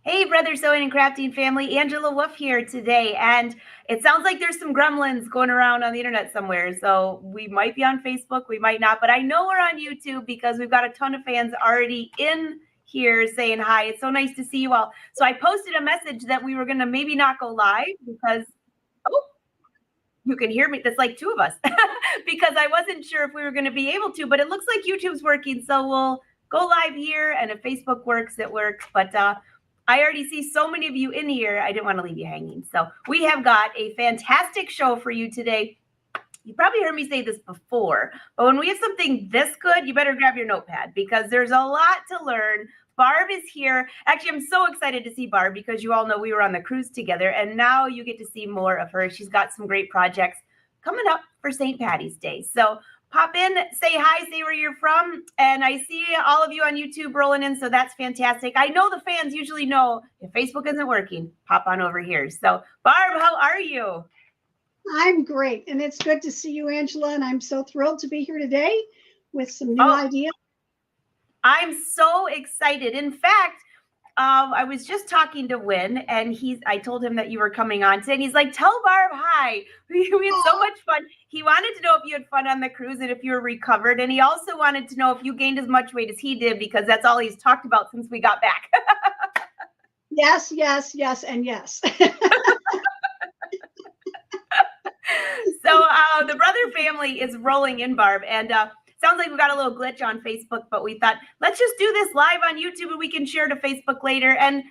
Hey, Brother Sewing and Crafting family, Angela Wolf here today. And it sounds like there's some gremlins going around on the internet somewhere. So we might be on Facebook, we might not, but I know we're on YouTube because we've got a ton of fans already in here saying hi. It's so nice to see you all. So I posted a message that we were going to maybe not go live because, oh, you can hear me. That's like two of us because I wasn't sure if we were going to be able to, but it looks like YouTube's working. So we'll go live here, and if Facebook works, it works. But I already see so many of you in here. I didn't want to leave you hanging. So we have got a fantastic show for you today. You probably heard me say this before, but when we have something this good, you better grab your notepad because there's a lot to learn. Barb is here. Actually, I'm so excited to see Barb because you all know we were on the cruise together, and now you get to see more of her. She's got some great projects coming up for St. Patty's Day. So pop in, say hi, say where you're from. And I see all of you on YouTube rolling in, so that's fantastic. I know the fans usually know if Facebook isn't working, pop on over here. So Barb, how are you? I'm great. And it's good to see you, Angela. And I'm so thrilled to be here today with some new ideas. I'm so excited. In fact, I was just talking to Win, and I told him that you were coming on today, and he's like, tell Barb hi. We had so much fun. He wanted to know if you had fun on the cruise and if you were recovered, and he also wanted to know if you gained as much weight as he did, because that's all he's talked about since we got back. Yes, yes, yes, and yes. So the brother family is rolling in, Barb, and sounds like we got a little glitch on Facebook, but we thought, let's just do this live on YouTube and we can share to Facebook later. And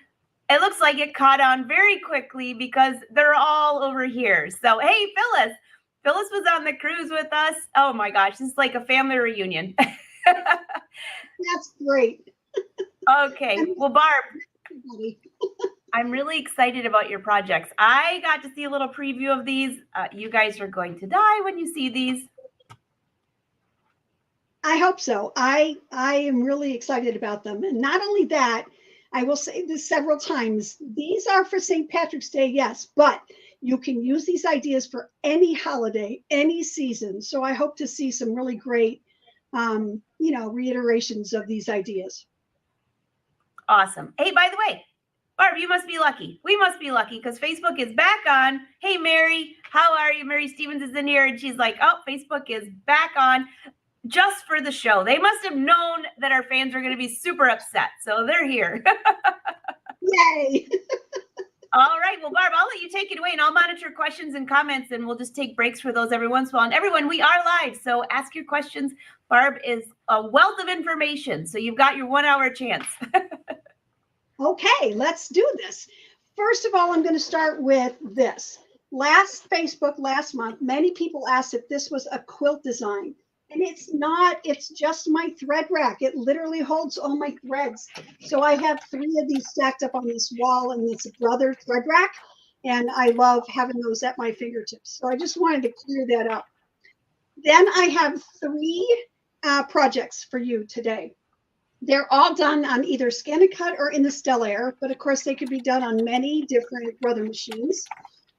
it looks like it caught on very quickly because they're all over here. So, hey, Phyllis. Phyllis was on the cruise with us. Oh my gosh, this is like a family reunion. That's great. Okay, well, Barb, I'm really excited about your projects. I got to see a little preview of these. You guys are going to die when you see these. I hope so. I am really excited about them. And not only that, I will say this several times, these are for St. Patrick's Day, yes, but you can use these ideas for any holiday, any season. So I hope to see some really great, reiterations of these ideas. Awesome. Hey, by the way, Barb, you must be lucky. We must be lucky because Facebook is back on. Hey, Mary, how are you? Mary Stevens is in here, and she's like, oh, Facebook is back on. Just for the show. They must have known that our fans are going to be super upset. So they're here. Yay. All right. Well, Barb, I'll let you take it away and I'll monitor questions and comments, and we'll just take breaks for those every once in a while. And everyone, we are live. So ask your questions. Barb is a wealth of information. So you've got your 1 hour chance. Okay, let's do this. First of all, I'm going to start with this. Last month, many people asked if this was a quilt design. And it's not, it's just my thread rack. It literally holds all my threads. So I have 3 of these stacked up on this wall, and it's a brother thread rack. And I love having those at my fingertips. So I just wanted to clear that up. Then I have 3 projects for you today. They're all done on either ScanNCut or in the Stellaire, but of course they could be done on many different brother machines.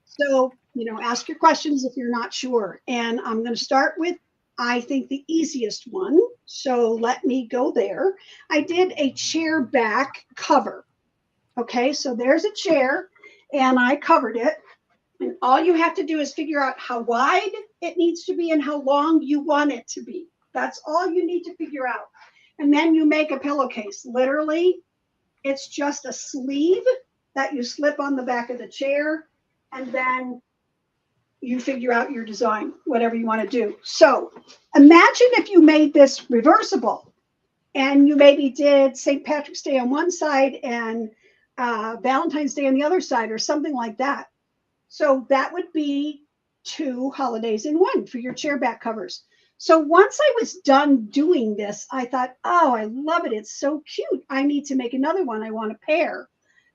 So, ask your questions if you're not sure. And I'm going to start with, I think, the easiest one. So let me go there. I did a chair back cover. Okay, so there's a chair and I covered it. And all you have to do is figure out how wide it needs to be and how long you want it to be. That's all you need to figure out. And then you make a pillowcase. Literally, it's just a sleeve that you slip on the back of the chair, and then you figure out your design, whatever you want to do. So imagine if you made this reversible and you maybe did St. Patrick's Day on one side and Valentine's Day on the other side, or something like that. So that would be 2 holidays in one for your chair back covers. So once I was done doing this, I thought, oh, I love it. It's so cute. I need to make another one. I want a pair.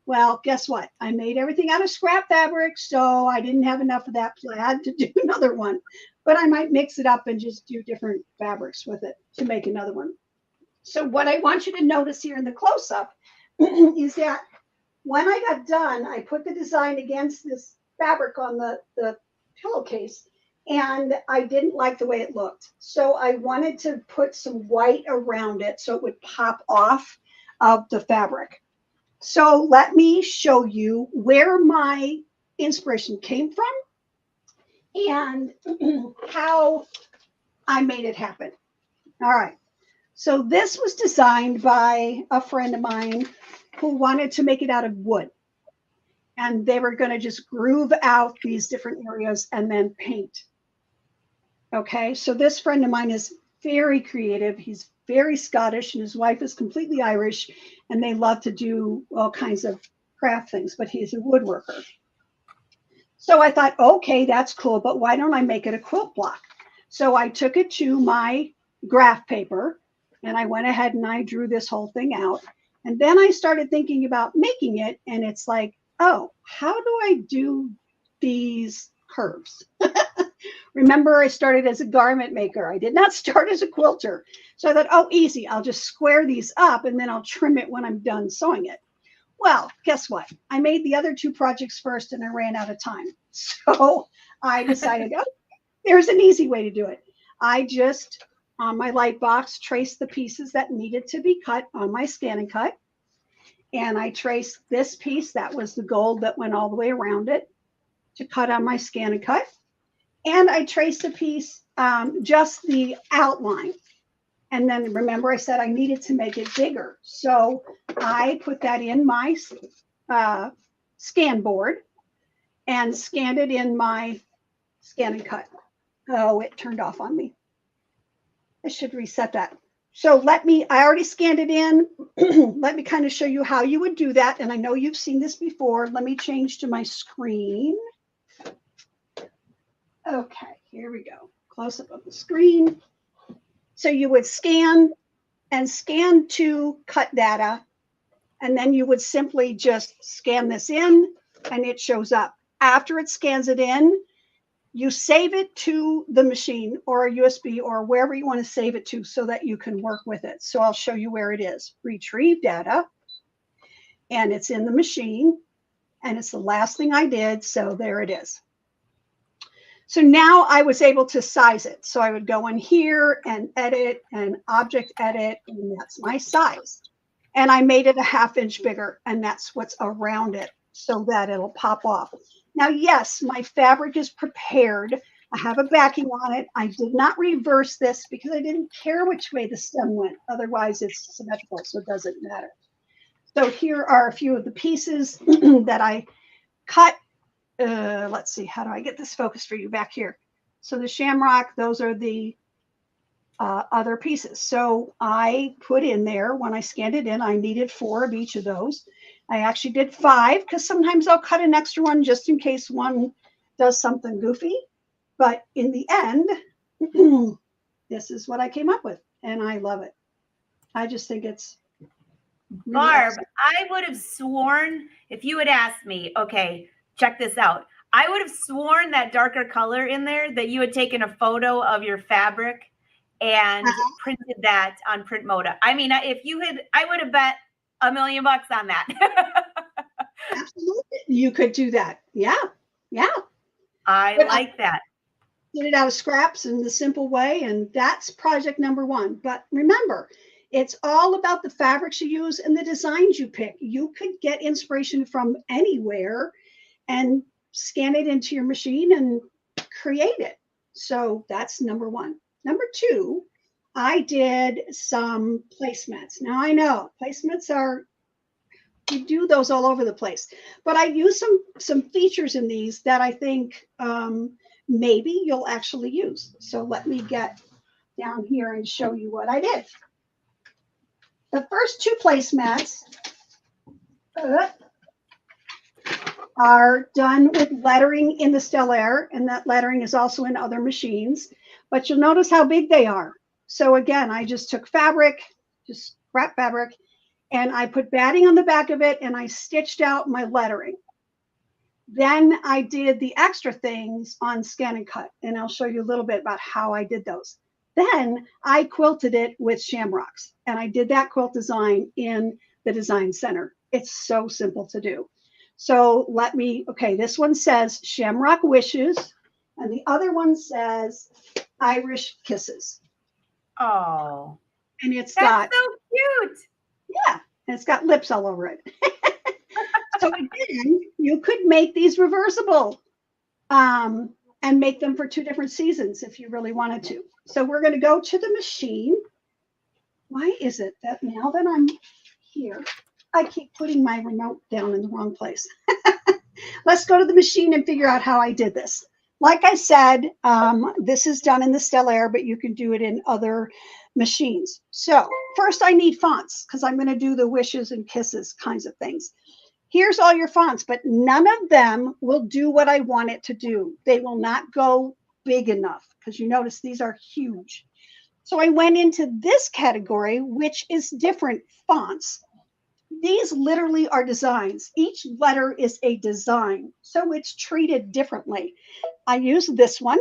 Well, guess what? I made everything out of scrap fabric, so I didn't have enough of that plaid to do another one. But I might mix it up and just do different fabrics with it to make another one. So what I want you to notice here in the close-up is that when I got done, I put the design against this fabric on the pillowcase, and I didn't like the way it looked. So I wanted to put some white around it so it would pop off of the fabric. So let me show you where my inspiration came from and how I made it happen. All right. So this was designed by a friend of mine who wanted to make it out of wood. And they were going to just groove out these different areas and then paint. Okay. So this friend of mine is very creative. He's very Scottish and his wife is completely Irish and they love to do all kinds of craft things, but he's a woodworker. So I thought, okay, that's cool, but why don't I make it a quilt block? So I took it to my graph paper and I went ahead and I drew this whole thing out. And then I started thinking about making it. And it's like, oh, how do I do these curves? Remember, I started as a garment maker. I did not start as a quilter. So I thought, oh, easy. I'll just square these up and then I'll trim it when I'm done sewing it. Well, guess what? I made the other two projects first and I ran out of time. So I decided, oh, there's an easy way to do it. I just, on my light box, traced the pieces that needed to be cut on my ScanNCut. And I traced this piece, that was the gold that went all the way around it, to cut on my ScanNCut. And I traced a piece, just the outline. And then remember I said I needed to make it bigger. So I put that in my scan board and scanned it in my ScanNCut. Oh, it turned off on me. I should reset that. So I already scanned it in. Let me kind of show you how you would do that. And I know you've seen this before. Let me change to my screen. Okay, here we go. Close up of the screen. So you would scan and scan to cut data, and then you would simply just scan this in and it shows up. After it scans it in, you save it to the machine or a USB or wherever you want to save it to so that you can work with it. So I'll show you where it is. Retrieve data, and it's in the machine, and it's the last thing I did. So there it is. So now I was able to size it. So I would go in here and edit and object edit, and that's my size. And I made it a 1/2 inch bigger, and that's what's around it so that it'll pop off. Now, yes, my fabric is prepared. I have a backing on it. I did not reverse this because I didn't care which way the stem went. Otherwise, it's symmetrical, so it doesn't matter. So here are a few of the pieces that I cut. Let's see, how do I get this focused for you back here? So the shamrock, those are the other pieces. So I put in there, when I scanned it in, I needed 4 of each of those. I actually did 5 because sometimes I'll cut an extra one just in case one does something goofy. But in the end, this is what I came up with, and I love it. I just think it's really Barb, awesome. I would have sworn if you had asked me, okay, check this out. I would have sworn that darker color in there that you had taken a photo of your fabric and printed that on print moda. I mean, if you had, I would have bet $1 million on that. Absolutely. You could do that. Yeah. Yeah. I But like that. Get it out of scraps in the simple way. And that's project number 1. But remember, it's all about the fabrics you use and the designs you pick. You could get inspiration from anywhere and scan it into your machine and create it. So that's number 1. Number 2, I did some placemats. Now I know placemats are, you do those all over the place, but I use some features in these that I think maybe you'll actually use. So let me get down here and show you what I did. The first 2 placemats are done with lettering in the Stellaire, and that lettering is also in other machines, but you'll notice how big they are. So again, I just took fabric, just scrap fabric, and I put batting on the back of it, and I stitched out my lettering. Then I did the extra things on ScanNCut, and I'll show you a little bit about how I did those. Then I quilted it with shamrocks, and I did that quilt design in the design center. It's so simple to do. So okay, this one says Shamrock Wishes, and the other one says Irish Kisses. Oh, and it's that's got so cute. Yeah, and it's got lips all over it. So again, you could make these reversible and make them for 2 different seasons if you really wanted to. So we're going to go to the machine. Why is it that now that I'm here, I keep putting my remote down in the wrong place? Let's go to the machine and figure out how I did this. Like I said, this is done in the Stellaire, but you can do it in other machines. So first I need fonts because I'm going to do the wishes and kisses kinds of things. Here's all your fonts, but none of them will do what I want it to do. They will not go big enough because you notice these are huge. So I went into this category, which is different fonts. These literally are designs. Each letter is a design, so it's treated differently. I use this one,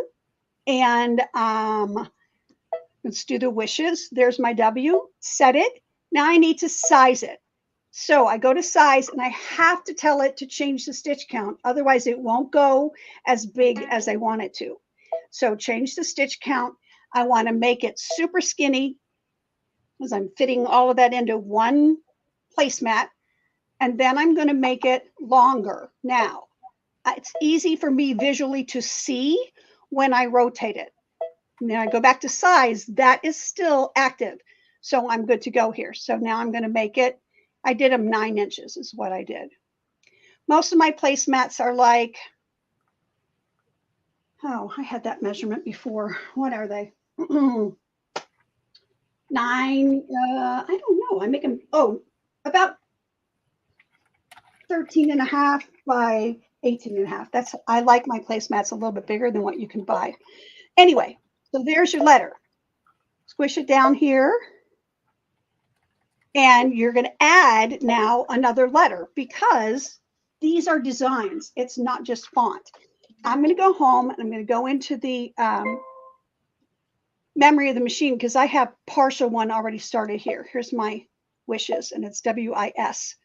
and let's do the wishes. There's my W, set it. Now I need to size it. So I go to size, and I have to tell it to change the stitch count. Otherwise, it won't go as big as I want it to. So change the stitch count. I want to make it super skinny because I'm fitting all of that into one placemat, and then I'm going to make it longer. Now, it's easy for me visually to see when I rotate it. And then I go back to size, that is still active. So I'm good to go here. So now I'm going to make it, I did them 9 inches is what I did. Most of my placemats are like, oh, I had that measurement before. What are they? 9, I don't know. I make them, about 13.5 by 18.5. That's, I like my placemats a little bit bigger than what you can buy. Anyway, so there's your letter. Squish it down here. And you're going to add now another letter because these are designs. It's not just font. I'm going to go home and I'm going to go into the memory of the machine because I have partial one already started here. Here's my wishes and it's WIS.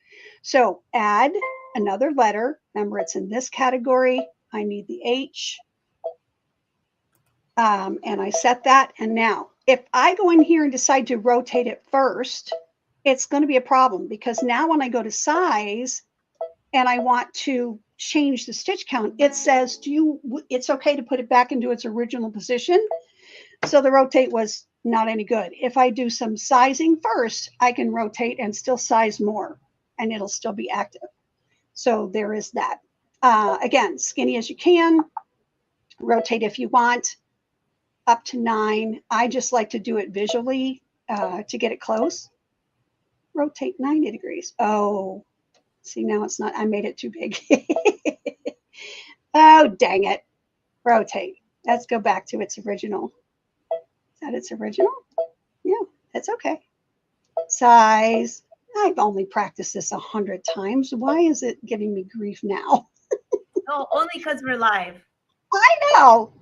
So add another letter. Remember, it's in this category. I need the H. And I set that. And now, if I go in here and decide to rotate it first, it's going to be a problem because now when I go to size and I want to change the stitch count, it says, it's okay to put it back into its original position. So the rotate was not any good. If I do some sizing first, I can rotate and still size more and it'll still be active. So there is that. Again, skinny as you can, rotate if you want, up to 9. I just like to do it visually to get it close. Rotate 90 degrees. Oh, see, now it's not, I made it too big. Oh, dang it. Rotate. Let's go back to its original. Is that its original? Yeah, that's okay. Size. I've only practiced this 100 times. Why is it giving me grief now? Oh, only because we're live. I know.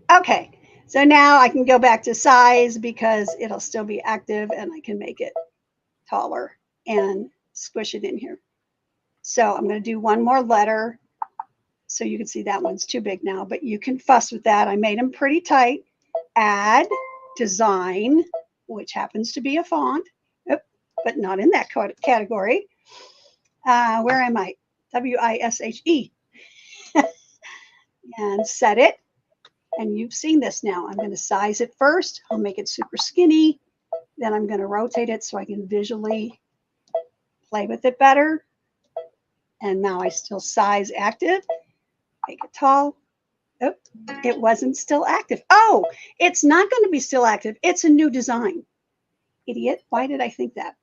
Okay. So now I can go back to size because it'll still be active and I can make it taller and squish it in here. So I'm going to do one more letter. So you can see that one's too big now, but you can fuss with that. I made them pretty tight. Add design, which happens to be a font, but not in that category. Where am I? WISHE. And set it. And you've seen this now. I'm going to size it first. I'll make it super skinny. Then I'm going to rotate it so I can visually play with it better. And now I still size active. Make it tall. Oh, it wasn't still active. Oh, it's not going to be still active. It's a new design. Idiot. Why did I think that?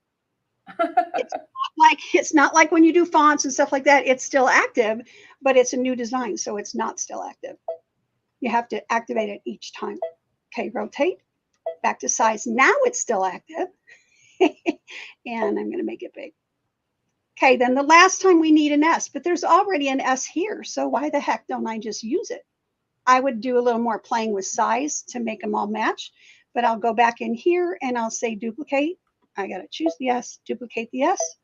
It's not like when you do fonts and stuff like that. It's still active, but it's a new design. So it's not still active. You have to activate it each time. Okay, rotate. Back to size. Now it's still active. And I'm going to make it big. Okay, then the last time we need an S, but there's already an S here. So why the heck don't I just use it? I would do a little more playing with size to make them all match, but I'll go back in here and I'll say duplicate. I got to choose the S, duplicate the S,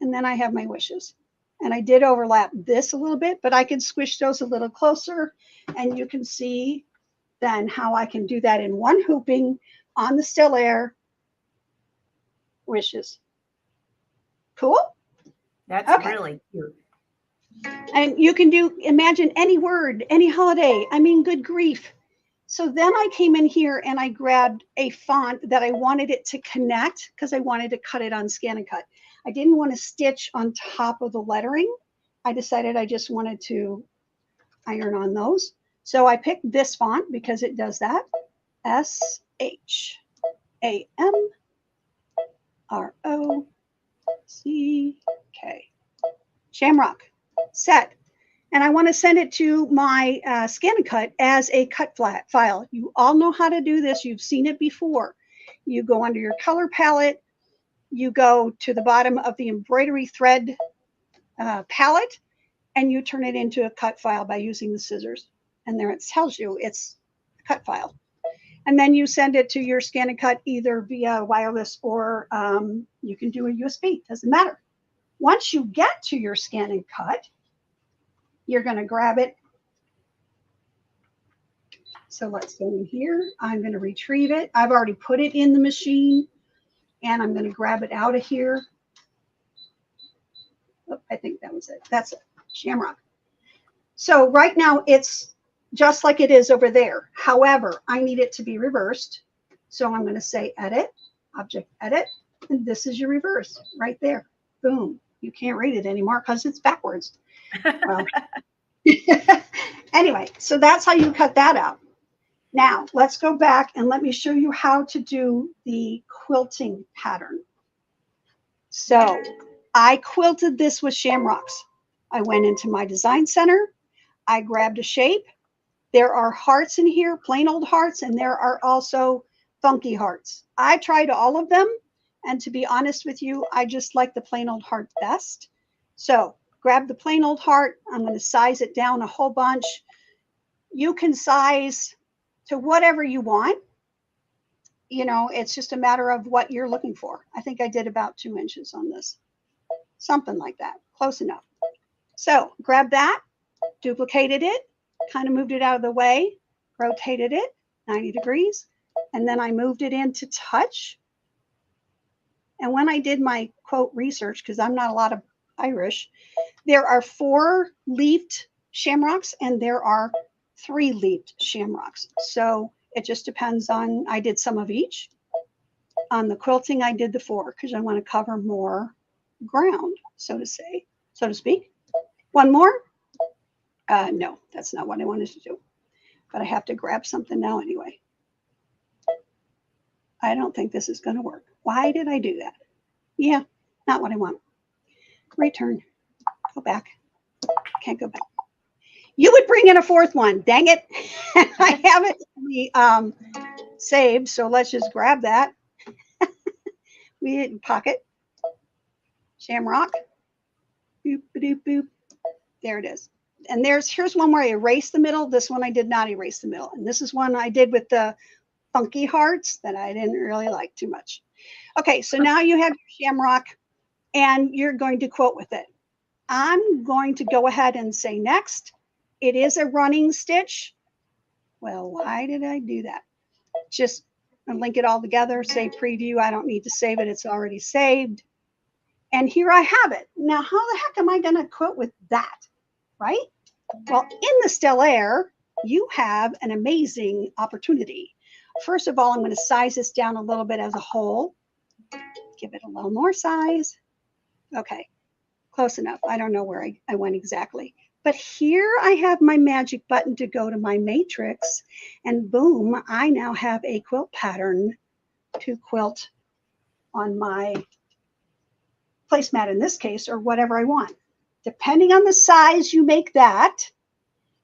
and then I have my wishes. And I did overlap this a little bit, but I can squish those a little closer and you can see then how I can do that in one hooping on the Stellaire wishes. Cool? That's Okay. really cute. And you can imagine any word, any holiday. I mean, good grief. So then I came in here and I grabbed a font that I wanted it to connect because I wanted to cut it on ScanNCut. I didn't want to stitch on top of the lettering. I decided I just wanted to iron on those. So I picked this font because it does that. SHAMROCK. Shamrock. Set. And I want to send it to my ScanNCut as a cut file. You all know how to do this. You've seen it before. You go under your color palette. You go to the bottom of the embroidery thread palette, and you turn it into a cut file by using the scissors. And there it tells you it's a cut file. And then you send it to your ScanNCut either via wireless or you can do a USB. Doesn't matter. Once you get to your ScanNCut, you're going to grab it. So let's go in here. I'm going to retrieve it. I've already put it in the machine, and I'm going to grab it out of here. Oh, I think that was it. That's it. Shamrock. So right now it's just like it is over there. However, I need it to be reversed. So I'm going to say edit, object edit, and this is your reverse right there. Boom. You can't read it anymore because it's backwards. Well, anyway, so that's how you cut that out. Now let's go back and let me show you how to do the quilting pattern. So I quilted this with shamrocks. I went into my design center. I grabbed a shape. There are hearts in here, plain old hearts, and there are also funky hearts. I tried all of them. And to be honest with you, I just like the plain old heart best. So grab the plain old heart. I'm going to size it down a whole bunch. You can size to whatever you want. You know, it's just a matter of what you're looking for. I think I did about 2 inches on this. Something like that. Close enough. So grab that, duplicated it, kind of moved it out of the way, rotated it 90 degrees, and then I moved it into touch. And when I did my quote research, because I'm not a lot of Irish, there are 4 leafed shamrocks and there are 3 leafed shamrocks. So it just depends on, I did some of each. On the quilting, I did the 4 because I want to cover more ground, so to speak. One more? No, that's not what I wanted to do. But I have to grab something now anyway. I don't think this is going to work. Why did I do that? Yeah, not what I want. Return. Go back. Can't go back. You would bring in a 4th one. Dang it. I have it saved, so let's just grab that. We didn't pocket. Shamrock. Boop, boop, boop. There it is. And here's one where I erased the middle. This one I did not erase the middle. And this is one I did with the funky hearts that I didn't really like too much. Okay, so now you have your shamrock and you're going to quilt with it. I'm going to go ahead and say next. It is a running stitch. Well, why did I do that? Just link it all together, say preview. I don't need to save it. It's already saved. And here I have it. Now, how the heck am I going to quilt with that, right? Well, in the Stellaire, you have an amazing opportunity. First of all, I'm going to size this down a little bit as a whole. Give it a little more size. Okay, close enough. I don't know where I went exactly. But here I have my magic button to go to my matrix. And boom, I now have a quilt pattern to quilt on my placemat in this case, or whatever I want. Depending on the size you make that,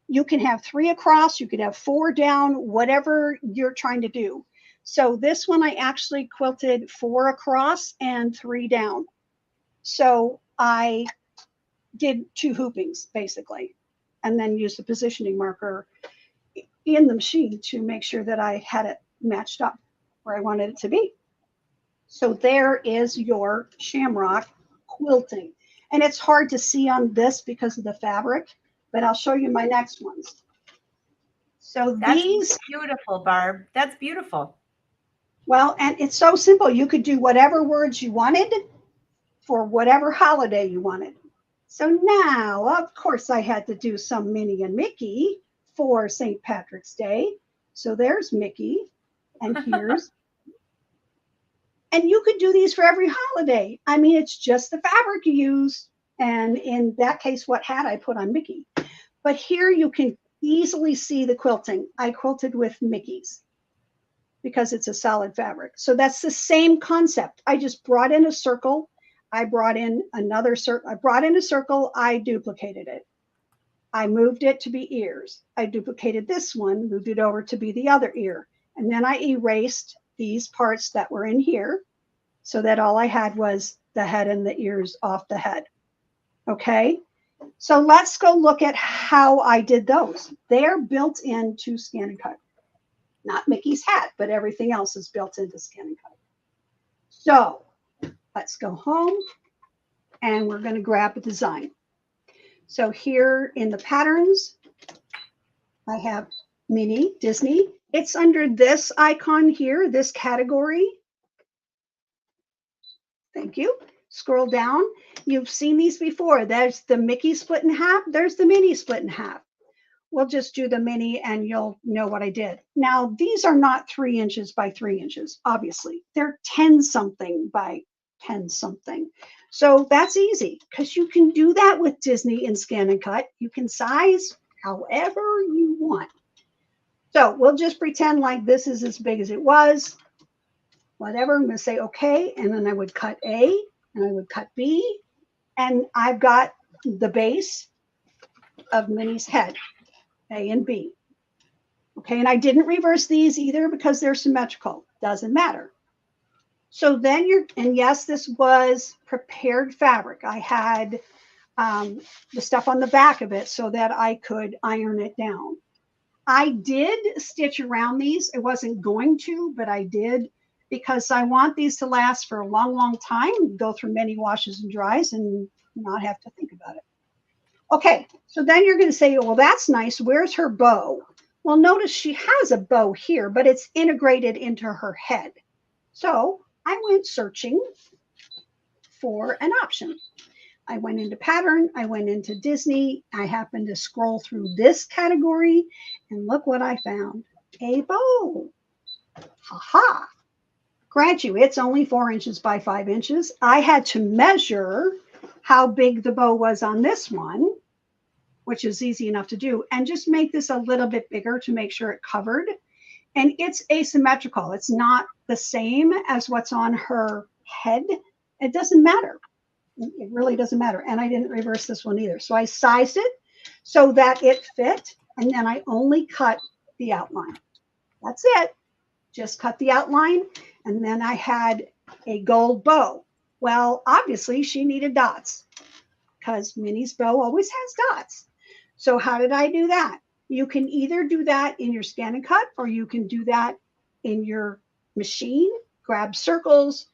you can have 3 across, you could have 4 down, whatever you're trying to do. So this one I actually quilted 4 across and 3 down. So I did 2 hoopings basically, and then used the positioning marker in the machine to make sure that I had it matched up where I wanted it to be. So there is your shamrock quilting. And it's hard to see on this because of the fabric, but I'll show you my next ones. So That's beautiful, Barb. That's beautiful. Well, and it's so simple. You could do whatever words you wanted for whatever holiday you wanted. So now, of course, I had to do some Minnie and Mickey for St. Patrick's Day. So there's Mickey, and here's, and you could do these for every holiday. I mean, it's just the fabric you use. And in that case, what hat I put on Mickey. But here you can easily see the quilting. I quilted with Mickey's because it's a solid fabric. So that's the same concept. I just brought in a circle. I brought in another circle. I brought in a circle. I duplicated it. I moved it to be ears. I duplicated this one, moved it over to be the other ear. And then I erased these parts that were in here so that all I had was the head and the ears off the head. Okay. So let's go look at how I did those. They're built into ScanNCut. Not Mickey's hat, but everything else is built into ScanNCut. So let's go home and we're going to grab a design. So here in the patterns, I have Minnie, Disney. It's under this icon here, this category. Thank you. Scroll down. You've seen these before. There's the Mickey split in half. There's the Minnie split in half. We'll just do the Minnie and you'll know what I did. Now, these are not 3 inches by 3 inches, obviously. They're 10 something by 10 something. So that's easy because you can do that with Disney in ScanNCut. You can size however you want. So we'll just pretend like this is as big as it was. Whatever, I'm going to say okay, and then I would cut A, and I would cut B, and I've got the base of Minnie's head, A and B. Okay, and I didn't reverse these either because they're symmetrical. Doesn't matter. So then and yes, this was prepared fabric. I had the stuff on the back of it so that I could iron it down. I did stitch around these. I wasn't going to, but I did because I want these to last for a long, long time, go through many washes and dries and not have to think about it. Okay, so then you're going to say, well, that's nice. Where's her bow? Well, notice she has a bow here, but it's integrated into her head. So I went searching for an option. I went into pattern, I went into Disney. I happened to scroll through this category and look what I found. A bow. Ha-ha. Grant you, it's only 4 inches by 5 inches. I had to measure how big the bow was on this one, which is easy enough to do, and just make this a little bit bigger to make sure it covered. And it's asymmetrical. It's not the same as what's on her head. It doesn't matter. It really doesn't matter. And I didn't reverse this one either. So I sized it so that it fit. And then I only cut the outline. That's it. Just cut the outline. And then I had a gold bow. Well, obviously she needed dots because Minnie's bow always has dots. So how did I do that? You can either do that in your ScanNCut or you can do that in your machine, grab circles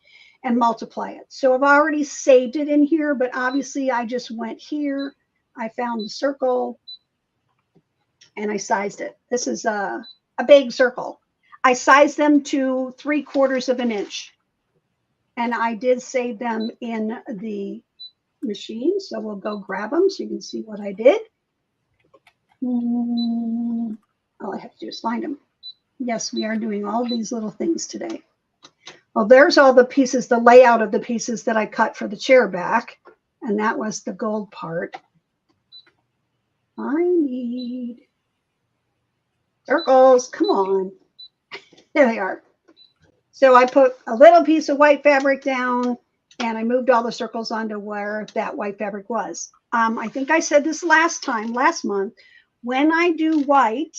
and multiply it. So I've already saved it in here, but obviously I just went here. I found the circle and I sized it. This is a big circle. I sized them to 3/4 of an inch. And I did save them in the machine. So we'll go grab them so you can see what I did. All I have to do is find them. Yes, we are doing all these little things today. Well, there's all the pieces, the layout of the pieces that I cut for the chair back. And that was the gold part. I need circles. Come on. There they are. So I put a little piece of white fabric down and I moved all the circles onto where that white fabric was. I think I said this last month. When I do white,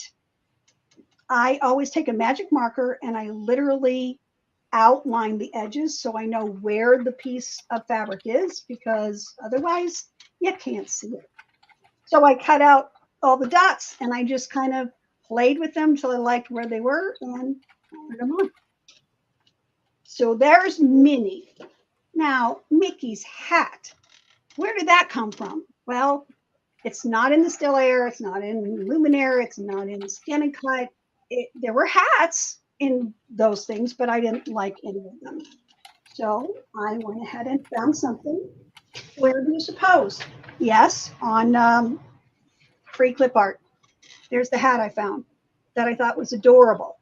I always take a magic marker and I literally outline the edges so I know where the piece of fabric is, because otherwise you can't see it. So I cut out all the dots and I just kind of played with them till I liked where they were and put them on. So there's Minnie. Now, Mickey's hat. Where did that come from? Well, it's not in the Stellaire, it's not in Luminaire, it's not in ScanNCut. There were hats in those things, but I didn't like any of them. So I went ahead and found something. Where do you suppose? Yes, on free clip art. There's the hat I found that I thought was adorable.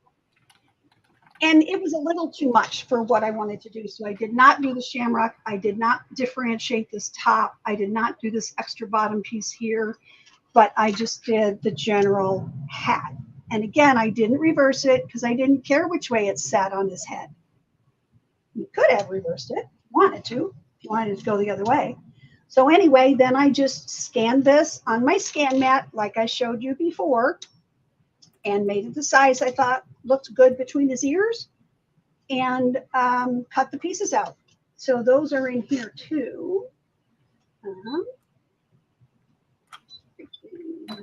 And it was a little too much for what I wanted to do. So I did not do the shamrock. I did not differentiate this top. I did not do this extra bottom piece here, but I just did the general hat. And again, I didn't reverse it because I didn't care which way it sat on his head. You could have reversed it, wanted to, if you wanted to go the other way. So anyway, then I just scanned this on my scan mat like I showed you before and made it the size I thought looked good between his ears and cut the pieces out. So those are in here too.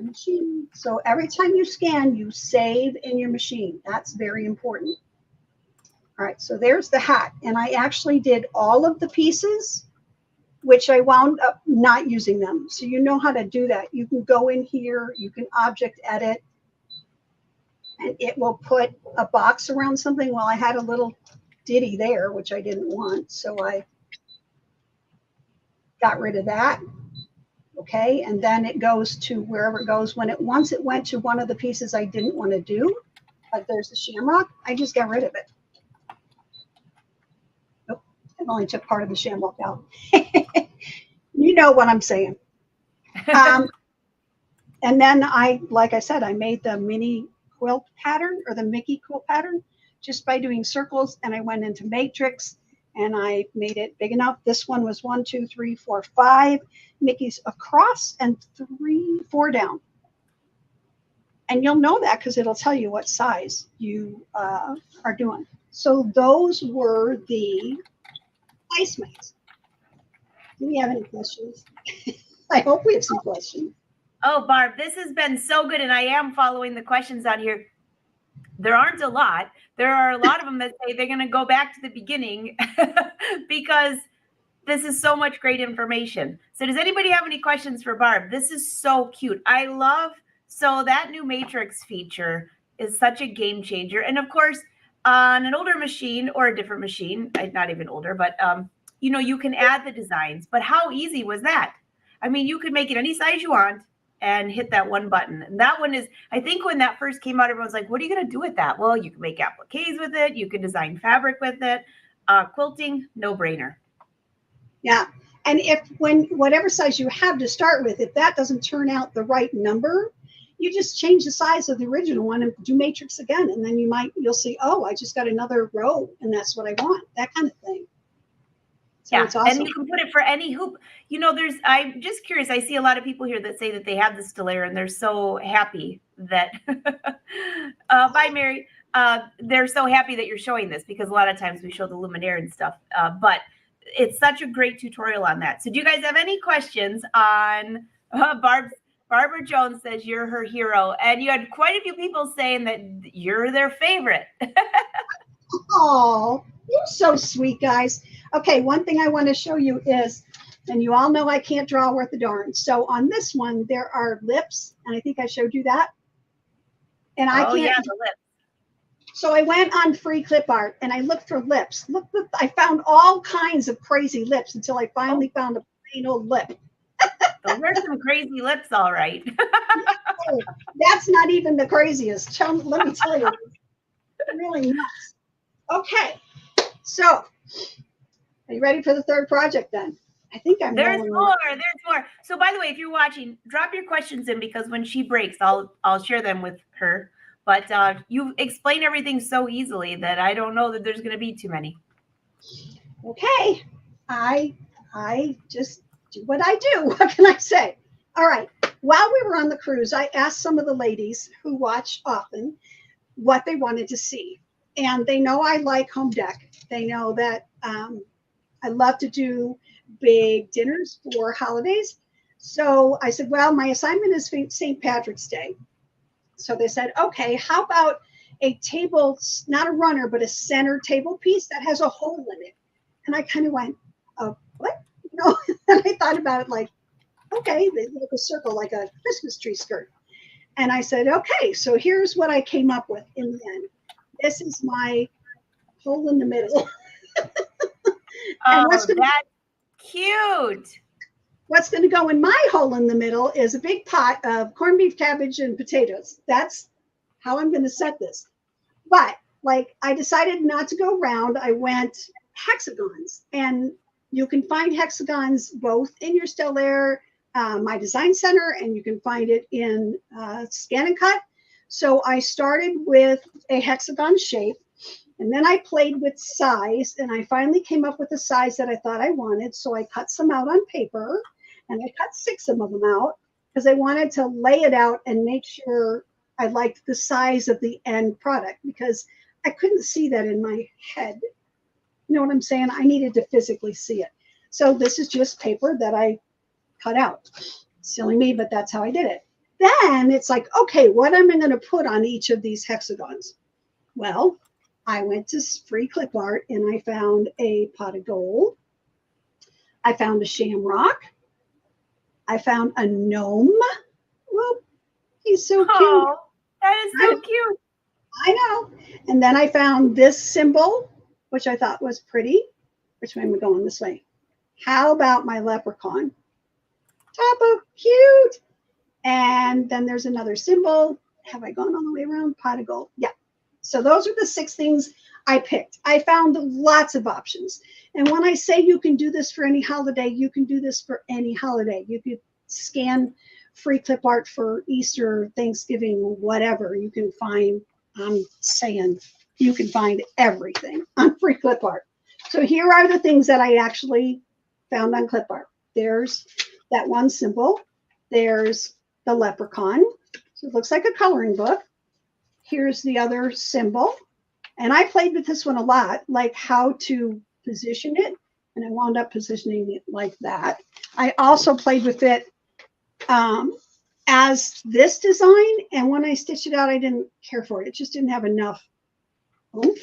Machine. So every time you scan, you save in your machine. That's very important. All right, so there's the hat. And I actually did all of the pieces, which I wound up not using them. So you know how to do that. You can go in here, you can object edit, and it will put a box around something. Well, I had a little ditty there, which I didn't want. So I got rid of that. Okay, and then it goes to wherever it goes. Once it went to one of the pieces I didn't want to do, like there's the shamrock, I just got rid of it. Nope, I only took part of the shamrock out. You know what I'm saying. And then like I said, I made the Minnie quilt pattern or the Mickey quilt pattern just by doing circles, and I went into matrix and I made it big enough. This one was 1, 2, 3, 4, 5 Mickeys across and 3, 4 down. And you'll know that because it'll tell you what size you are doing. So those were the placemats. Do we have any questions? I hope we have some questions. Oh, Barb, this has been so good, and I am following the questions on here. There aren't a lot. There are a lot of them that say they're going to go back to the beginning because this is so much great information. So does anybody have any questions for Barb? This is so cute. I love, so that new matrix feature is such a game changer. And of course, on an older machine or a different machine, not even older, but you know, you can add the designs. But how easy was that? I mean, you could make it any size you want and hit that one button. And that one is, I think when that first came out, everyone's like, what are you going to do with that? Well, you can make appliques with it. You can design fabric with it. Quilting, no brainer. Yeah. And whatever size you have to start with, if that doesn't turn out the right number, you just change the size of the original one and do matrix again. And then you'll see, oh, I just got another row and that's what I want. That kind of thing. So yeah, it's awesome. And you can put it for any hoop. You know, I'm just curious. I see a lot of people here that say that they have the Stellaire and they're so happy that, bye, Mary. They're so happy that you're showing this because a lot of times we show the luminaire and stuff. But it's such a great tutorial on that. So do you guys have any questions on Barbara Jones says you're her hero, and you had quite a few people saying that you're their favorite. Oh, you're so sweet, guys. Okay, one thing I want to show you is, and you all know I can't draw worth a darn. So on this one, there are lips, and I think I showed you that. And I can't. Yeah, the lips. So I went on free clip art and I looked for lips. I found all kinds of crazy lips until I finally found a plain old lip. Those are some crazy lips, all right. That's not even the craziest. Let me tell you, it's really nuts. Okay, so are you ready for the third project then? I think I'm There's more. So by the way, if you're watching, drop your questions in because when she breaks, I'll share them with her. But you explain everything so easily that I don't know that there's going to be too many. Okay, I just do what I do. What can I say? All right. While we were on the cruise, I asked some of the ladies who watch often what they wanted to see. And they know I like home deck. They know that I love to do big dinners for holidays. So I said, well, my assignment is St. Patrick's Day. So they said, okay, how about a table, not a runner, but a center table piece that has a hole in it? And I kind of went, what? You know, and I thought about it like, okay, they look a circle like a Christmas tree skirt. And I said, okay, so here's what I came up with in the end. This is my hole in the middle. Oh, that's cute. what's going to go in my hole in the middle is a big pot of corned beef, cabbage, and potatoes. That's how I'm going to set this. But like I decided not to go round. I went hexagons, and you can find hexagons both in your Stellaire, my design center, and you can find it in ScanNCut. So I started with a hexagon shape, and then I played with size, and I finally came up with a size that I thought I wanted. So I cut some out on paper, and I cut 6 of them out because I wanted to lay it out and make sure I liked the size of the end product, because I couldn't see that in my head. You know what I'm saying? I needed to physically see it. So this is just paper that I cut out. Silly me, but that's how I did it. Then it's like, okay, what am I going to put on each of these hexagons? Well, I went to free clip art and I found a pot of gold. I found a shamrock. I found a gnome. Well, he's so cute. Oh, that is so cute. I know. And then I found this symbol, which I thought was pretty. Which way am I going? This way. How about my leprechaun? Topo, cute. And then there's another symbol. Have I gone all the way around? Pot of gold. Yeah. So those are the 6 things I picked. I found lots of options. And when I say you can do this for any holiday, you can do this for any holiday. You could scan free clip art for Easter, Thanksgiving, whatever. You can find, I'm saying, you can find everything on free clip art. So here are the things that I actually found on clip art. There's that one symbol. There's the leprechaun. So it looks like a coloring book. Here's the other symbol. And I played with this one a lot, like how to position it. And I wound up positioning it like that. I also played with it as this design. And when I stitched it out, I didn't care for it. It just didn't have enough oomph.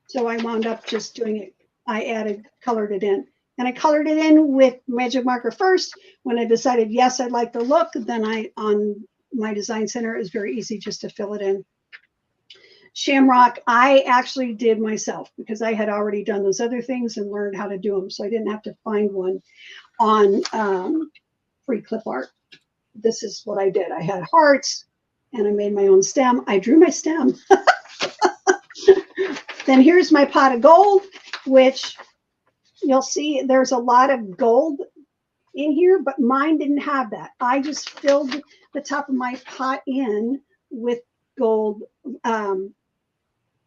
So I wound up just doing it. I colored it in. And I colored it in with magic marker first. When I decided, yes, I like the look, then on my design center, it was very easy just to fill it in. Shamrock, I actually did myself because I had already done those other things and learned how to do them. So I didn't have to find one on free clip art. This is what I did. I had hearts and I made my own stem. I drew my stem. Then here's my pot of gold, which you'll see there's a lot of gold in here, but mine didn't have that. I just filled the top of my pot in with gold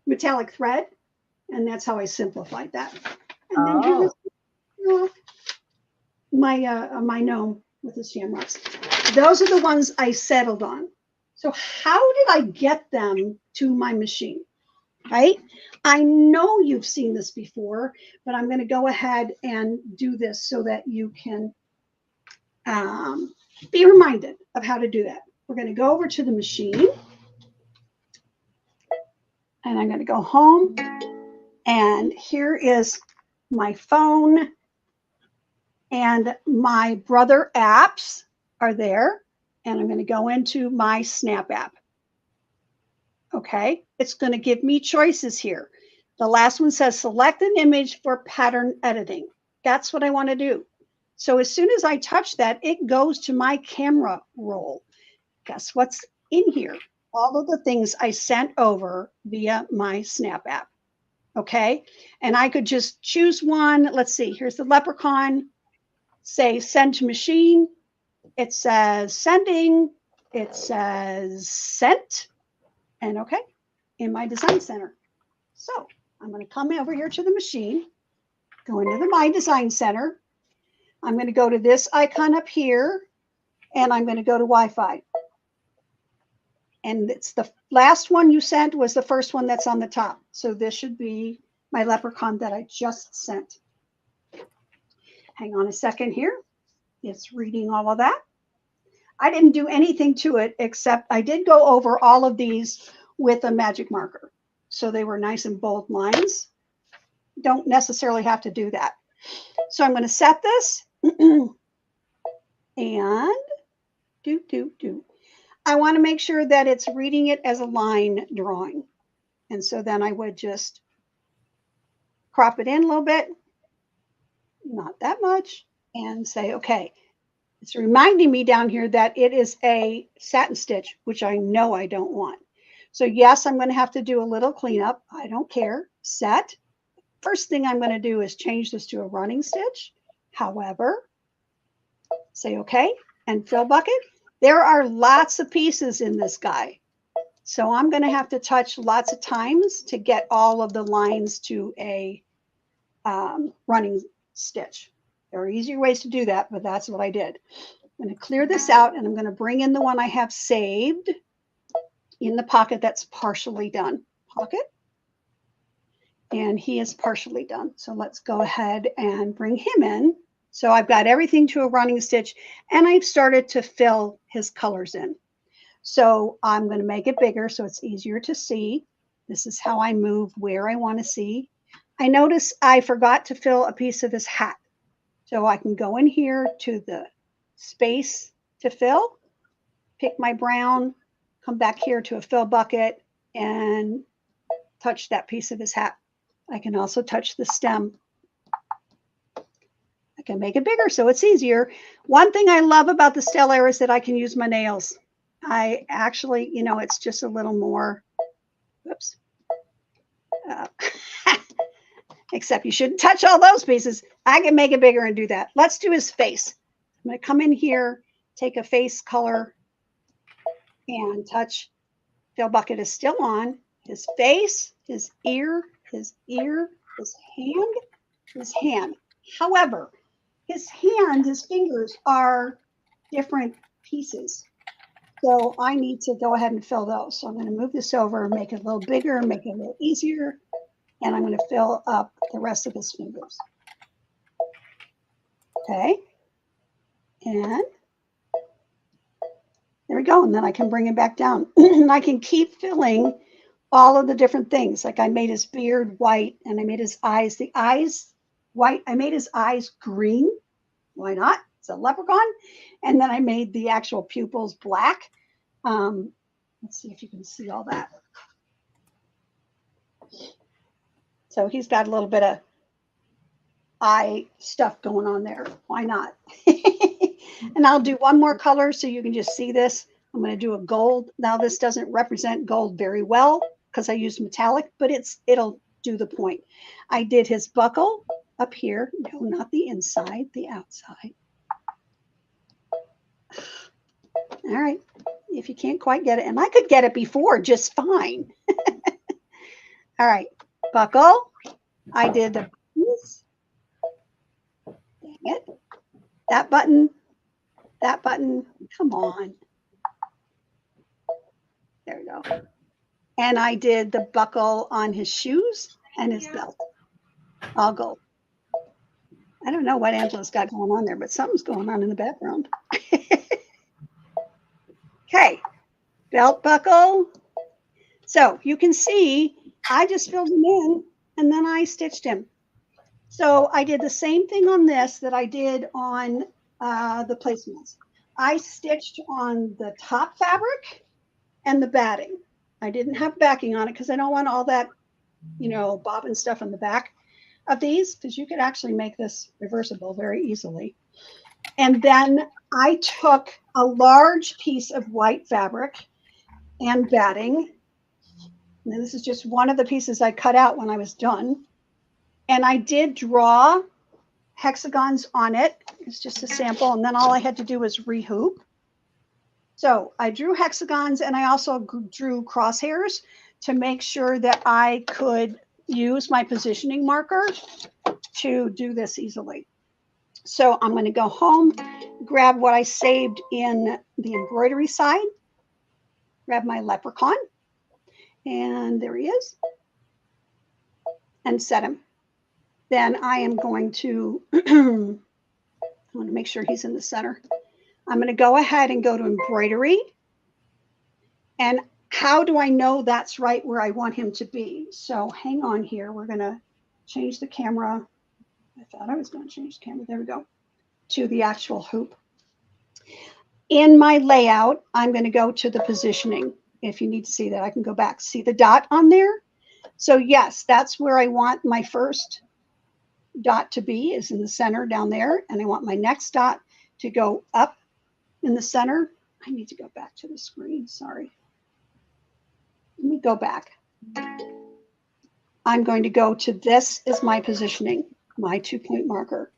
metallic thread, and that's how I simplified that. And then here's my gnome with the shamrocks. Those are the ones I settled on. So how did I get them to my machine? Right? I know you've seen this before, but I'm going to go ahead and do this so that you can be reminded of how to do that. We're going to go over to the machine, and I'm going to go home, and here is my phone, and my brother apps are there, and I'm going to go into my Snap app. Okay, it's going to give me choices here. The last one says select an image for pattern editing. That's what I want to do. So as soon as I touch that, it goes to my camera roll. Guess what's in here? All of the things I sent over via my Snap app. Okay, and I could just choose one. Let's see, here's the leprechaun. Say send to machine. It says sending. It says sent. And okay, in my design center. So I'm going to come over here to the machine, go into my design center. I'm going to go to this icon up here, and I'm going to go to Wi-Fi. And it's the last one you sent was the first one that's on the top. So this should be my leprechaun that I just sent. Hang on a second here. It's reading all of that. I didn't do anything to it except I did go over all of these with a magic marker. So they were nice and bold lines. Don't necessarily have to do that. So I'm going to set this and I want to make sure that it's reading it as a line drawing. And so then I would just crop it in a little bit, not that much, and say, okay, It's reminding me down here that it is a satin stitch, which I know I don't want. So yes, I'm going to have to do a little cleanup. I don't care. Set. First thing I'm going to do is change this to a running stitch. However, say okay and fill bucket. There are lots of pieces in this guy. So I'm going to have to touch lots of times to get all of the lines to a running stitch. There are easier ways to do that, but that's what I did. I'm going to clear this out, and I'm going to bring in the one I have saved in the pocket that's partially done. Pocket. And he is partially done. So let's go ahead and bring him in. So I've got everything to a running stitch, and I've started to fill his colors in. So I'm going to make it bigger so it's easier to see. This is how I move where I want to see. I notice I forgot to fill a piece of his hat. So I can go in here to the space to fill, pick my brown, come back here to a fill bucket, and touch that piece of his hat. I can also touch the stem. I can make it bigger so it's easier. One thing I love about the Stellaire is that I can use my nails. I actually, you know, it's just a little more, whoops. Except you shouldn't touch all those pieces. I can make it bigger and do that. Let's do his face. I'm going to come in here, take a face color, and touch. Fill bucket is still on. His face, his ear, his hand. However, his hand, his fingers are different pieces. So I need to go ahead and fill those. So I'm going to move this over, make it a little bigger, make it a little easier. And I'm going to fill up the rest of his fingers. Okay. And there we go. And then I can bring it back down. And I can keep filling all of the different things. Like I made his beard white, and I made his eyes, the eyes white. I made his eyes green. Why not? It's a leprechaun. And then I made the actual pupils black. Let's see if you can see all that. So he's got a little bit of eye stuff going on there. Why not? And I'll do one more color so you can just see this. I'm going to do a gold. Now this doesn't represent gold very well because I used metallic, but it'll do the point. I did his buckle up here. No, not the inside, the outside. All right. If you can't quite get it, and I could get it before just fine. All right. Buckle. I did the buttons. Dang it. That button. That button. Come on. There we go. And I did the buckle on his shoes and his belt. All gold. I don't know what Angela's got going on there, but something's going on in the background. Okay. Belt buckle. So you can see I just filled him in and then I stitched him. So I did the same thing on this that I did on the placemats. I stitched on the top fabric and the batting. I didn't have backing on it because I don't want all that, you know, bobbin stuff in the back of these, because you could actually make this reversible very easily. And then I took a large piece of white fabric and batting. And this is just one of the pieces I cut out when I was done. And I did draw hexagons on it. It's just a sample. And then all I had to do was rehoop. So I drew hexagons, and I also drew crosshairs to make sure that I could use my positioning marker to do this easily. So I'm going to go home, grab what I saved in the embroidery side, grab my leprechaun, and there he is, and set him. Then I am going to, I want to make sure he's in the center. I'm going to go ahead and go to embroidery. And how do I know that's right where I want him to be? So hang on here. We're going to change the camera. I thought I was going to change the camera. There we go. To the actual hoop. In my layout, I'm going to go to the positioning. If you need to see that, I can go back. See the dot on there? So yes, that's where I want my first dot to be, is in the center down there. And I want my next dot to go up in the center. I need to go back to the screen. Sorry. Let me go back. I'm going to go to this is my positioning, my 2-point marker.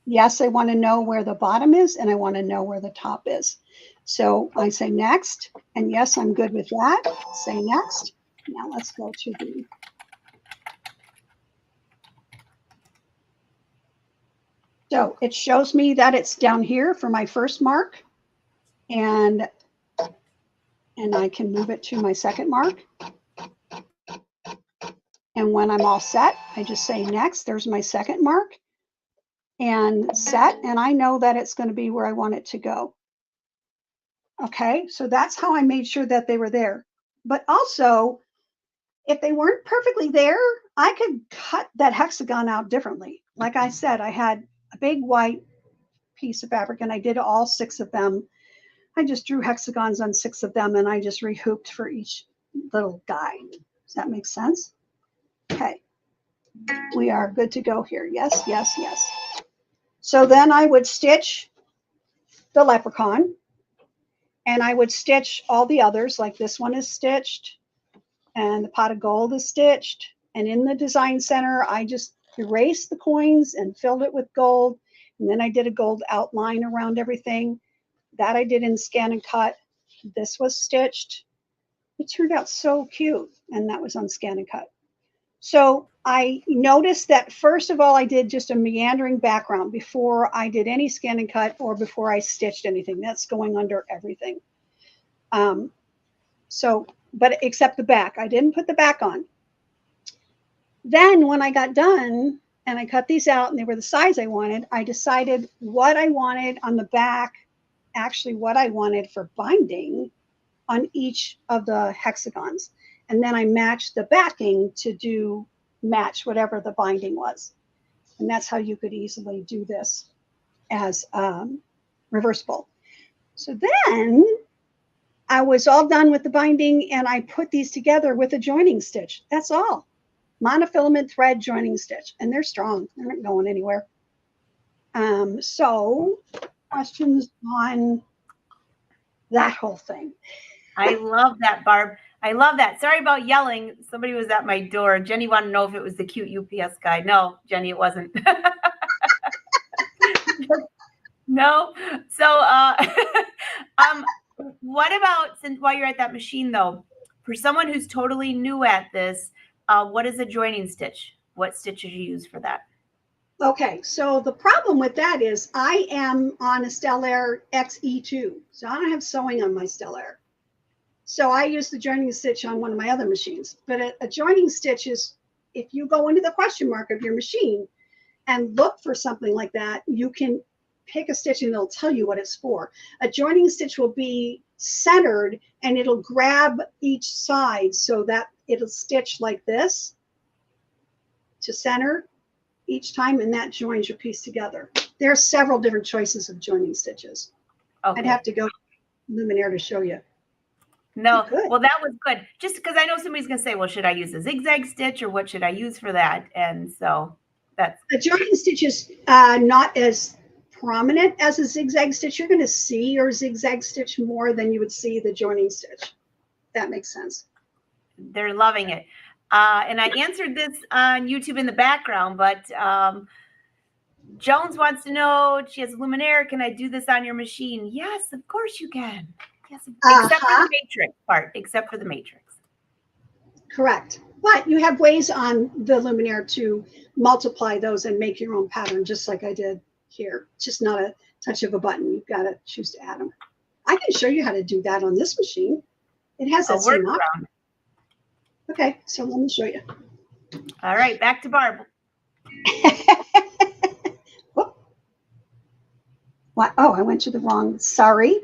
Yes, I want to know where the bottom is and I want to know where the top is. So I say next, and yes, I'm good with that. Say next. Now let's go to the so it shows me that it's down here for my first mark, and I can move it to my second mark. And when I'm all set, I just say next. There's my second mark and set, and I know that it's going to be where I want it to go. Okay, so that's how I made sure that they were there. But also, if they weren't perfectly there, I could cut that hexagon out differently. Like I said, I had a big white piece of fabric and I did all 6 of them. I just drew hexagons on 6 of them and I just rehooped for each little guy. Does that make sense? Okay, we are good to go here. Yes, yes, yes. So then I would stitch the leprechaun and I would stitch all the others, like this one is stitched and the pot of gold is stitched. And in the design center, I just erased the coins and filled it with gold. And then I did a gold outline around everything. That I did in ScanNCut. This was stitched. It turned out so cute. And that was on ScanNCut. So I noticed that first of all, I did just a meandering background before I did any ScanNCut or before I stitched anything. That's going under everything. But except the back, I didn't put the back on. Then when I got done and I cut these out and they were the size I wanted, I decided what I wanted on the back, actually what I wanted for binding on each of the hexagons. And then I matched the backing to match whatever the binding was. And that's how you could easily do this as reversible. So then I was all done with the binding and I put these together with a joining stitch. That's all. Monofilament thread joining stitch. And they're strong. They're not going anywhere. So questions on that whole thing? I love that, Barb. I love that. Sorry about yelling. Somebody was at my door. Jenny wanted to know if it was the cute UPS guy. No, Jenny, it wasn't. No. So what about, since while you're at that machine though, for someone who's totally new at this, what is a joining stitch? What stitches you use for that? Okay, so the problem with that is I am on a Stellaire XE2, so I don't have sewing on my Stellaire. So I use the joining stitch on one of my other machines. But a joining stitch is, if you go into the question mark of your machine and look for something like that, you can pick a stitch and it'll tell you what it's for. A joining stitch will be centered and it'll grab each side so that it'll stitch like this to center each time, and that joins your piece together. There are several different choices of joining stitches. Okay. I'd have to go to Luminaire to show you. No, well, that was good. Just because I know somebody's going to say, well, should I use a zigzag stitch or what should I use for that? And so that's. A joining stitch is not as prominent as a zigzag stitch. You're going to see your zigzag stitch more than you would see the joining stitch. That makes sense. They're loving it. And I answered this on YouTube in the background, but Jones wants to know, she has Luminaire, can I do this on your machine? Yes, of course you can. Yes, except for the matrix part, except for the matrix. Correct. But you have ways on the Luminaire to multiply those and make your own pattern, just like I did here. It's just not a touch of a button. You've got to choose to add them. I can show you how to do that on this machine. It has that same option. Okay, so let me show you. All right, back to Barb. What? Oh, I went to the wrong. Sorry.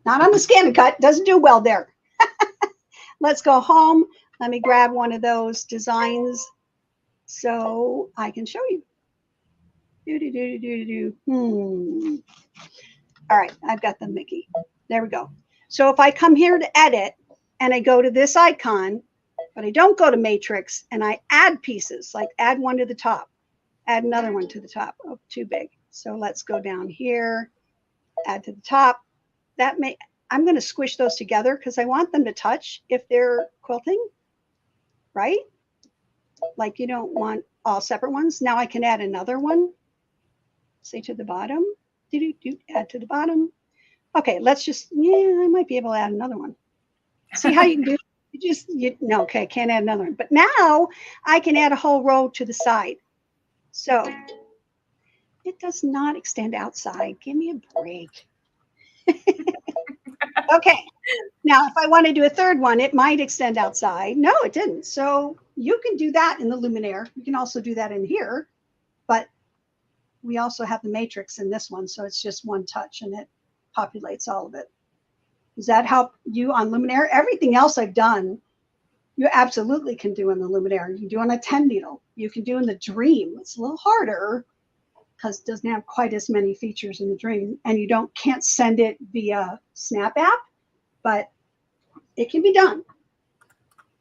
Not on the ScanNCut. Doesn't do well there. Let's go home. Let me grab one of those designs so I can show you. All right, I've got the Mickey. There we go. So if I come here to edit and I go to this icon, but I don't go to matrix and I add pieces, like add one to the top, add another one to the top. Oh, too big. So let's go down here add to the top. I'm going to squish those together because I want them to touch if they're quilting, right? Like you don't want all separate ones. Now I can add another one, say to the bottom, add to the bottom. Okay, let's just, I might be able to add another one. See how you can do it? No, okay, can't add another one. But now I can add a whole row to the side. So it does not extend outside. Give me a break. Okay, now if I want to do a third one, it might extend outside. No, it didn't. So you can do that in the luminaire. You can also do that in here, but we also have the matrix in this one. So it's just one touch and it populates all of it. Does that help you on luminaire? Everything else I've done, you absolutely can do in the luminaire. You can do on a 10 needle. You can do in the Dream. It's a little harder because it doesn't have quite as many features in the Dream, and you can't send it via Snap app, but it can be done.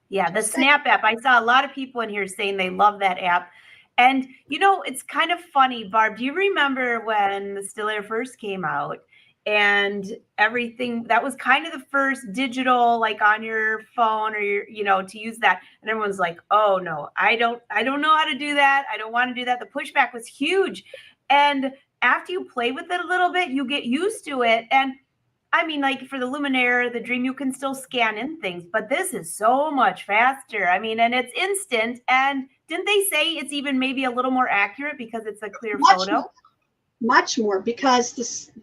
Yeah, the Snap app. I saw a lot of people in here saying they love that app. And, it's kind of funny, Barb. Do you remember when the Stellaire first came out and everything that was kind of the first digital, like on your phone or your, to use that? And everyone's like, oh, no, I don't know how to do that. I don't want to do that. The pushback was huge. And after you play with it a little bit, you get used to it. And I mean, like for the luminaire, the Dream, you can still scan in things, but this is so much faster. I mean, and it's instant. And didn't they say it's even maybe a little more accurate because it's a clear photo? Much more, because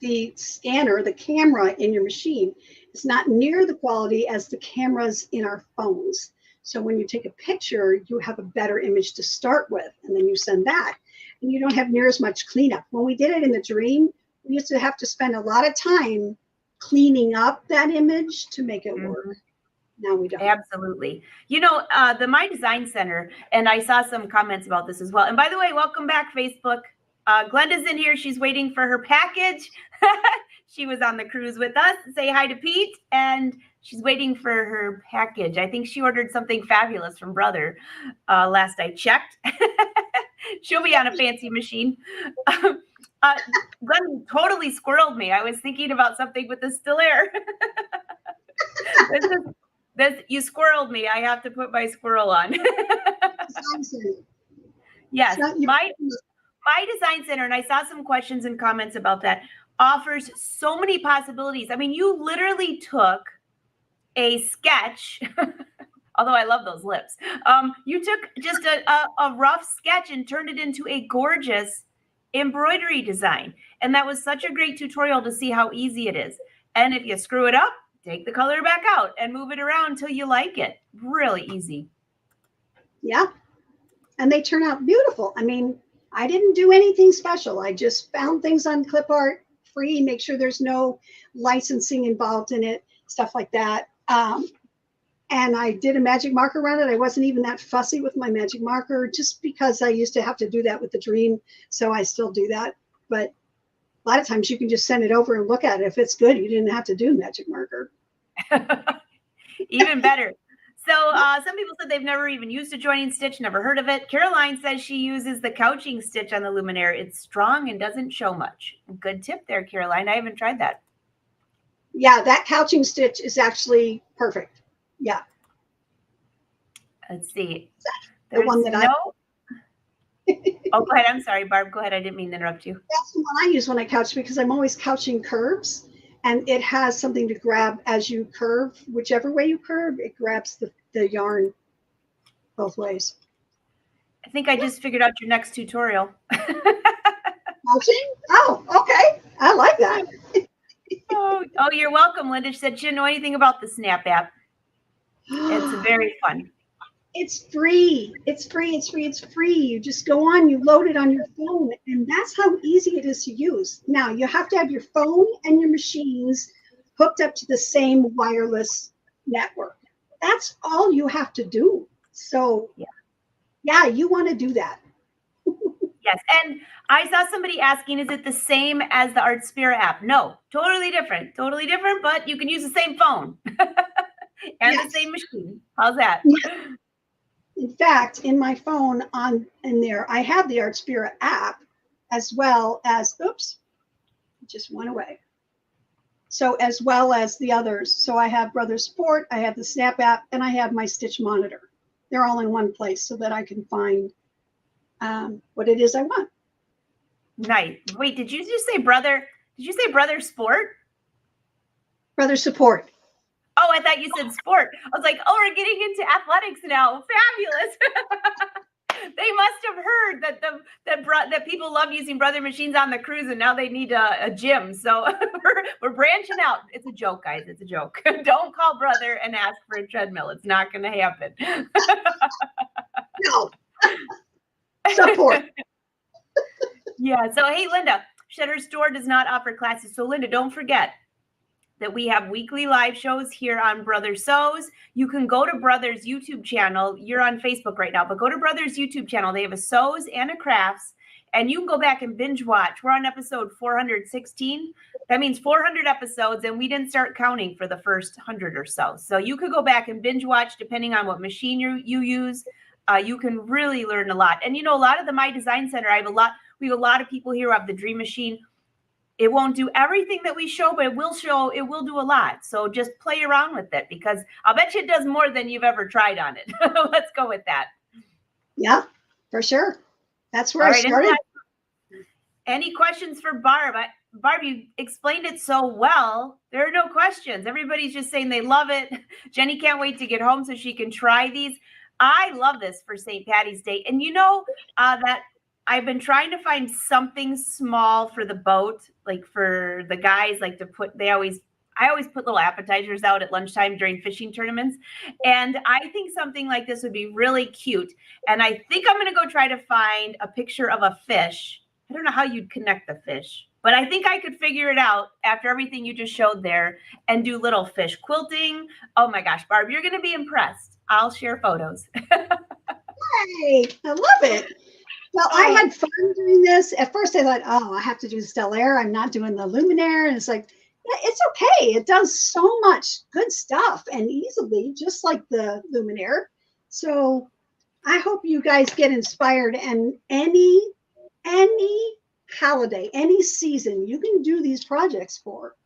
the scanner, the camera in your machine is not near the quality as the cameras in our phones. So when you take a picture, you have a better image to start with, and then you send that. And you don't have near as much cleanup. When we did it in the Dream, we used to have to spend a lot of time cleaning up that image to make it work. Now we don't. Absolutely. The My Design Center, and I saw some comments about this as well. And by the way, welcome back, Facebook. Glenda's in here. She's waiting for her package. She was on the cruise with us. Say hi to Pete. And she's waiting for her package. I think she ordered something fabulous from Brother last I checked. She'll be on a fancy machine. Glenn totally squirreled me. I was thinking about something with the Stellaire. You squirreled me. I have to put my squirrel on. Yes, my Design Center, and I saw some questions and comments about that, offers so many possibilities. I mean, you literally took a sketch, although I love those lips. You took just a rough sketch and turned it into a gorgeous embroidery design. And that was such a great tutorial to see how easy it is. And if you screw it up, take the color back out and move it around until you like it. Really easy. Yeah. And they turn out beautiful. I mean, I didn't do anything special. I just found things on clip art free, make sure there's no licensing involved in it, stuff like that. And I did a magic marker around it. I wasn't even that fussy with my magic marker just because I used to have to do that with the Dream. So I still do that. But a lot of times you can just send it over and look at it. If it's good, you didn't have to do magic marker. Even better. So some people said they've never even used a joining stitch, never heard of it. Caroline says she uses the couching stitch on the luminaire. It's strong and doesn't show much. Good tip there, Caroline. I haven't tried that. Yeah, that couching stitch is actually perfect. Yeah. Let's see. The one that Oh, go ahead. I'm sorry, Barb. Go ahead. I didn't mean to interrupt you. That's the one I use when I couch because I'm always couching curves. And it has something to grab as you curve. Whichever way you curve, it grabs the yarn both ways. I think I just figured out your next tutorial. Couching? Oh, okay. I like that. Oh, you're welcome. Linda said she didn't know anything about the Snap app. It's very fun. It's free. It's free. It's free. It's free. You just go on, you load it on your phone, and that's how easy it is to use. Now, you have to have your phone and your machines hooked up to the same wireless network. That's all you have to do. So, yeah, you want to do that. Yes, and I saw somebody asking, is it the same as the Artspira app? No, totally different, but you can use the same phone and the same machine. How's that? Yes. In fact, in my phone in there, I have the Artspira app as well as, oops, it just went away. So as well as the others. So I have Brother Sport, I have the Snap app, and I have my Stitch Monitor. They're all in one place so that I can find what it is I want. Nice. Wait, did you just say Brother? Did you say Brother Sport? Brother Support. Oh, I thought you said sport. I was like, oh, we're getting into athletics now. Fabulous. They must have heard that people love using Brother machines on the cruise, and now they need a gym. So we're branching out. It's a joke, guys. It's a joke. Don't call Brother and ask for a treadmill. It's not going to happen. No. Support. Yeah. So, hey, Linda, Shedder Store does not offer classes. So, Linda, don't forget that we have weekly live shows here on Brother Sews. You can go to Brother's YouTube channel. You're on Facebook right now, but go to Brother's YouTube channel. They have a sews and a crafts, and you can go back and binge watch. We're on episode 416. That means 400 episodes, and we didn't start counting for the first 100 or so. So you could go back and binge watch depending on what machine you use. You can really learn a lot. And, you know, a lot of the My Design Center, we have a lot of people here who have the Dream Machine. It won't do everything that we show, but it will do a lot. So just play around with it, because I'll bet you it does more than you've ever tried on it. Let's go with that. Yeah, for sure. That's where I started. Any questions for Barb? Barb, you explained it so well. There are no questions. Everybody's just saying they love it. Jenny can't wait to get home so she can try these. I love this for St. Patty's Day. And you know that I've been trying to find something small for the boat, like for the guys, like to put, I always put little appetizers out at lunchtime during fishing tournaments. And I think something like this would be really cute. And I think I'm going to go try to find a picture of a fish. I don't know how you'd connect the fish, but I think I could figure it out after everything you just showed there and do little fish quilting. Oh my gosh, Barb, you're going to be impressed. I'll share photos. Hey, I love it. Well, I had fun doing this. At first I thought, oh, I have to do Stellaire. I'm not doing the Luminaire. And it's like, yeah, it's okay. It does so much good stuff and easily, just like the Luminaire. So I hope you guys get inspired, and any holiday, any season, you can do these projects for.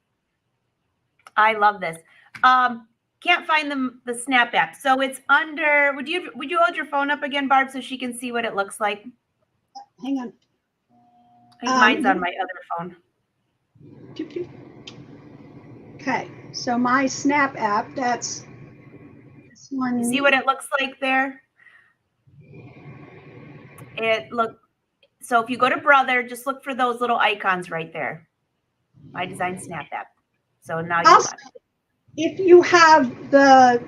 I love this. Can't find the Snap app. So it's under, would you hold your phone up again, Barb, so she can see what it looks like? Hang on. I think mine's on my other phone. Okay, so my Snap app, that's this one. You see what it looks like there? So if you go to Brother, just look for those little icons right there. My Design Snap app. So now you got it. If you have I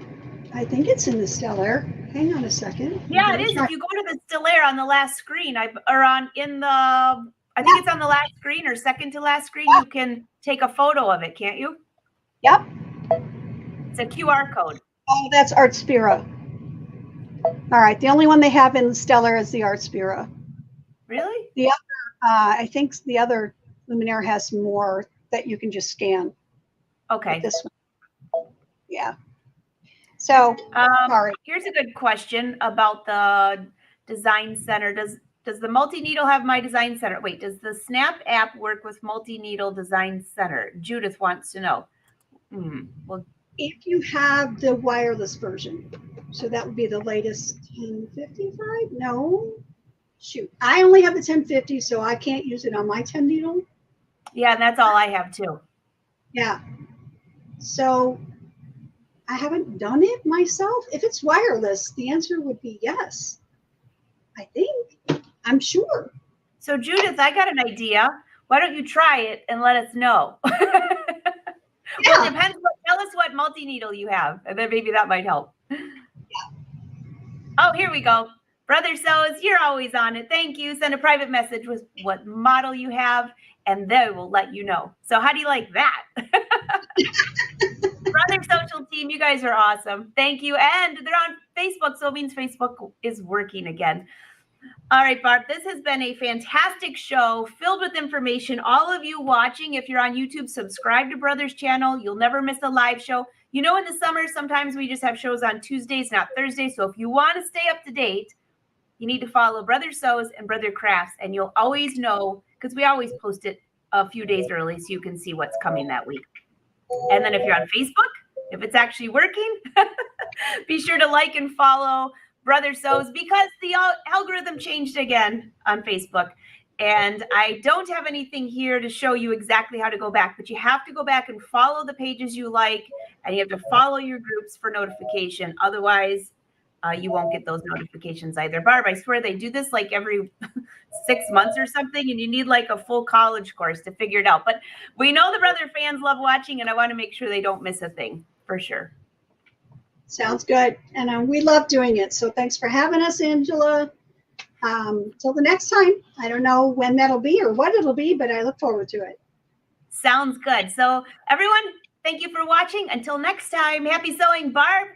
think it's in the Stellaire. Hang on a second. Yeah, it is. If you go to the Stellaire on the last screen, I think it's on the last screen or second to last screen, you can take a photo of it, can't you? Yep. It's a QR code. Oh, that's Art Spira. All right. The only one they have in the Stellaire is the Art Spira. Really? The other, I think the other Luminaire has more that you can just scan. Okay. This one. Yeah. So, sorry. Here's a good question about the Design Center. Does the multi-needle have My Design Center? Wait, does the Snap app work with multi-needle Design Center? Judith wants to know. Well, if you have the wireless version, so that would be the latest 1055. No, shoot, I only have the 1050, so I can't use it on my 10 needle. Yeah, and that's all I have too. Yeah. So I haven't done it myself. If it's wireless, the answer would be yes. I think. I'm sure. So Judith, I got an idea. Why don't you try it and let us know? Well, it depends. Tell us what multi-needle you have, and then maybe that might help. Yeah. Oh, here we go. Brother Sews, you're always on it. Thank you. Send a private message with what model you have, and they will let you know. So how do you like that? Brother Social Team, you guys are awesome. Thank you. And they're on Facebook, so it means Facebook is working again. All right, Barb, this has been a fantastic show filled with information. All of you watching, if you're on YouTube, subscribe to Brother's channel. You'll never miss a live show. You know, in the summer, sometimes we just have shows on Tuesdays, not Thursdays. So if you want to stay up to date, you need to follow Brother Sews and Brother Crafts, and you'll always know, because we always post it a few days early so you can see what's coming that week. And then if you're on Facebook, if it's actually working, be sure to like and follow Brother Sews, because the algorithm changed again on Facebook. And I don't have anything here to show you exactly how to go back, but you have to go back and follow the pages you like, and you have to follow your groups for notification. Otherwise, you won't get those notifications either. Barb, I swear they do this like every 6 months or something, and you need like a full college course to figure it out. But we know the brother fans love watching, and I want to make sure they don't miss a thing for sure. Sounds good. And we love doing it. So thanks for having us, Angela. Till the next time. I don't know when that'll be or what it'll be, but I look forward to it. Sounds good. So everyone, thank you for watching. Until next time, happy sewing, Barb.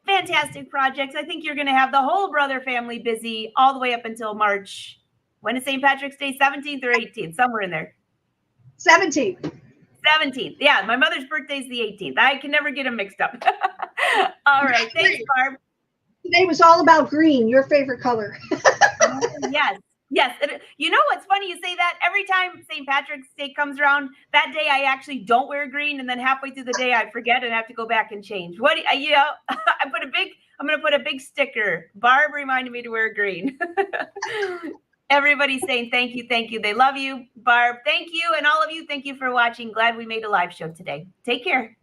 Fantastic projects. I think you're going to have the whole brother family busy all the way up until March. When is St. Patrick's Day? 17th or 18th? Somewhere in there. 17th. 17th. Yeah, my mother's birthday is the 18th. I can never get them mixed up. All right. Thanks, Barb. Today was all about green, your favorite color. Yes. Yes. You know what's funny? You say that every time St. Patrick's Day comes around, that day I actually don't wear green. And then halfway through the day, I forget and have to go back and change. I'm going to put a big sticker. Barb reminded me to wear green. Everybody's saying thank you. Thank you. They love you. Barb, thank you. And all of you, thank you for watching. Glad we made a live show today. Take care.